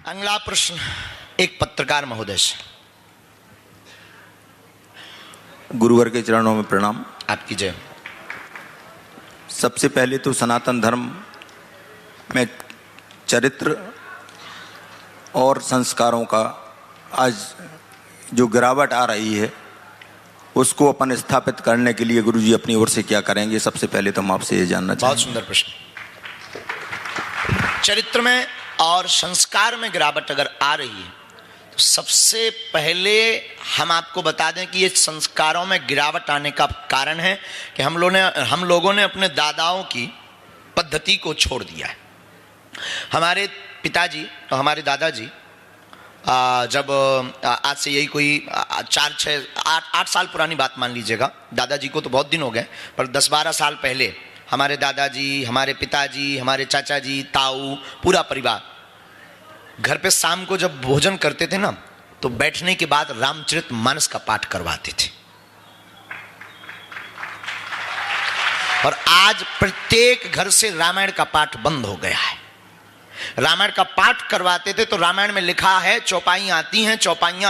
अगला प्रश्न एक पत्रकार महोदय से। गुरुवर के चरणों में प्रणाम। आपकी जय। सबसे पहले तो सनातन धर्म में चरित्र और संस्कारों का आज जो गिरावट आ रही है उसको अपन स्थापित करने के लिए गुरुजी अपनी ओर से क्या करेंगे, सबसे पहले तो हम आपसे ये जानना चाहेंगे। बहुत सुंदर प्रश्न। चरित्र में और संस्कार में गिरावट अगर आ रही है तो सबसे पहले हम आपको बता दें कि ये संस्कारों में गिरावट आने का कारण है कि हम लोगों ने अपने दादाओं की पद्धति को छोड़ दिया है। हमारे पिताजी और हमारे दादाजी जब आज से यही कोई 4-6-8 साल पुरानी बात मान लीजिएगा, दादाजी को तो बहुत दिन हो गए, पर 10-12 साल पहले हमारे दादाजी, हमारे पिताजी, हमारे चाचा जी, ताऊ, पूरा परिवार घर पे शाम को जब भोजन करते थे ना तो बैठने के बाद रामचरितमानस का पाठ करवाते थे। और आज प्रत्येक घर से रामायण का पाठ बंद हो गया है। रामायण का पाठ करवाते थे तो रामायण में लिखा है, चौपाइयां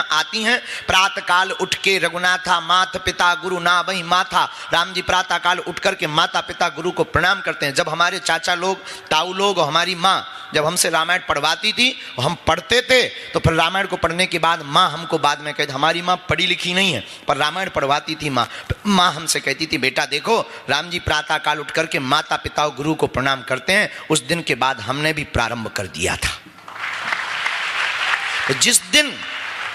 आती हैं, प्रातः काल उठ के रघुनाथा मात पिता गुरु ना वही माथा। राम जी प्रातः काल उठ करके माता पिता गुरु को प्रणाम करते हैं। जब हमारे चाचा लोग, ताऊ लोग और हमारी माँ जब हमसे रामायण पढ़वाती थी, हम पढ़ते थे तो फिर रामायण को पढ़ने के बाद माँ हमको बाद में कहती, हमारी माँ पढ़ी लिखी नहीं है पर रामायण पढ़वाती थी माँ हमसे कहती थी, बेटा देखो राम जी प्रातः काल उठ करके माता पिता और गुरु को प्रणाम करते हैं। उस दिन के बाद हमने भी प्रारंभ कर दिया था। तो जिस दिन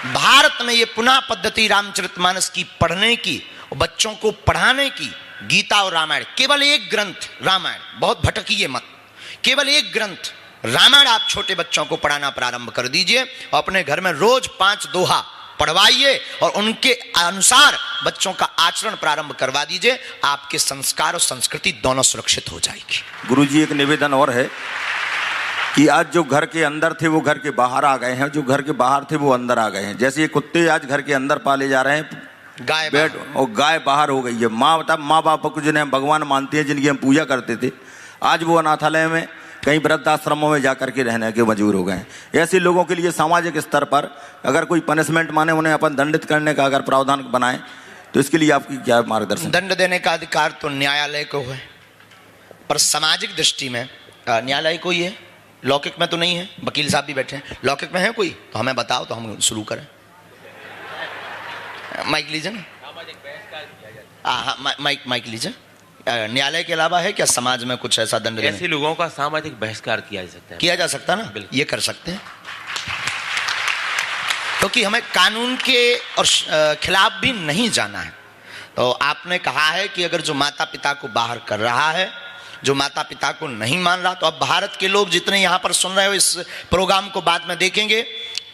भारत में ये पुनः पद्धति रामचरितमानस की पढ़ने की, बच्चों को पढ़ाने की, गीता और रामायण, केवल एक ग्रंथ रामायण, बहुत भटकिए मत, केवल एक ग्रंथ रामायण आप छोटे बच्चों को पढ़ाना प्रारंभ कर दीजिए और अपने घर में रोज 5 दोहा पढ़वाइए और उनके अनुसार बच्चों का आचरण प्रारंभ करवा दीजिए। आपके संस्कार और संस्कृति दोनों सुरक्षित हो जाएगी। गुरुजी एक निवेदन और है कि आज जो घर के अंदर थे वो घर के बाहर आ गए हैं, जो घर के बाहर थे वो अंदर आ गए हैं। जैसे ये कुत्ते आज घर के अंदर पाले जा रहे हैं, गाय बाहर हो गई है। माँ बाप को जिन्हें हम भगवान मानते हैं, जिनकी हम पूजा करते थे, आज वो अनाथालय में, कहीं वृद्धाश्रमों में जाकर के रहने के मजबूर हो गए हैं। ऐसे लोगों के लिए सामाजिक स्तर पर अगर कोई पनिशमेंट माने, उन्हें अपन दंडित करने का अगर प्रावधान बनाए तो इसके लिए आपकी क्या मार्गदर्शन? दंड देने का अधिकार तो न्यायालय को है, पर सामाजिक दृष्टि में न्यायालय को ही है, लौकिक में तो नहीं है। वकील साहब भी बैठे हैं, लौकिक में है कोई तो हमें बताओ तो हम शुरू करें। माइक लीजिए ना, माइक लीजिए। न्यायालय के अलावा है क्या समाज में कुछ ऐसा दंड? ऐसे लोगों का सामाजिक बहिष्कार किया जा सकता है, किया जा सकता ना, ये कर सकते हैं क्योंकि हमें कानून के और खिलाफ भी नहीं जाना है। तो आपने कहा है कि अगर जो माता पिता को बाहर कर रहा है, जो माता पिता को नहीं मान रहा, तो अब भारत के लोग जितने यहाँ पर सुन रहे हो, इस प्रोग्राम को बाद में देखेंगे,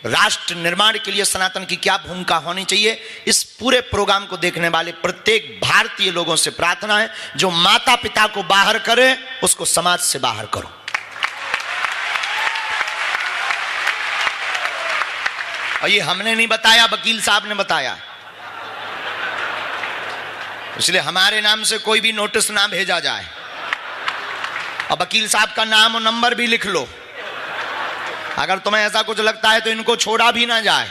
राष्ट्र निर्माण के लिए सनातन की क्या भूमिका होनी चाहिए, इस पूरे प्रोग्राम को देखने वाले प्रत्येक भारतीय लोगों से प्रार्थना है, जो माता पिता को बाहर करे उसको समाज से बाहर करो। और ये हमने नहीं बताया, वकील साहब ने बताया, इसलिए हमारे नाम से कोई भी नोटिस ना भेजा जाए। और वकील साहब का नाम और नंबर भी लिख लो, अगर तुम्हें ऐसा कुछ लगता है तो इनको छोड़ा भी ना जाए,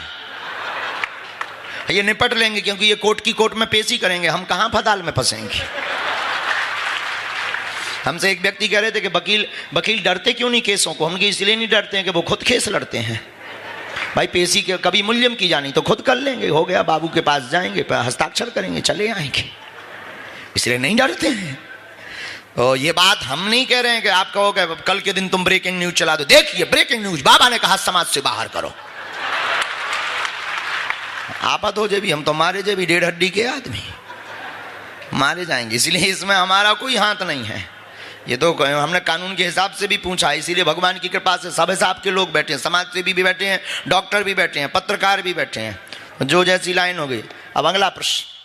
ये निपट लेंगे, क्योंकि ये कोर्ट में पेश ही करेंगे, हम कहां फदाल में फंसेंगे। हमसे एक व्यक्ति कह रहे थे कि वकील डरते क्यों नहीं केसों को? हम इसलिए नहीं डरते हैं कि वो खुद केस लड़ते हैं। भाई पेशी के कभी मूल्यम की जानी तो खुद कर लेंगे, हो गया, बाबू के पास जाएंगे, हस्ताक्षर करेंगे, चले आएंगे, इसलिए नहीं डरते हैं। तो ये बात हम नहीं कह रहे हैं कि आप कहोगे कल के दिन तुम ब्रेकिंग न्यूज चला दो, देखिए ब्रेकिंग न्यूज, बाबा ने कहा समाज से बाहर करो। आपत हो जेबी, हम तो मारे जेबी 1.5 हड्डी के आदमी मारे जाएंगे, इसलिए इसमें हमारा कोई हाथ नहीं है। ये तो हमने कानून के हिसाब से भी पूछा, इसीलिए भगवान की कृपा से सब हिसाब के लोग बैठे हैं, समाज सेवी भी बैठे हैं, डॉक्टर भी बैठे हैं, पत्रकार भी बैठे हैं, जो जैसी लाइन हो गई। अब अगला प्रश्न।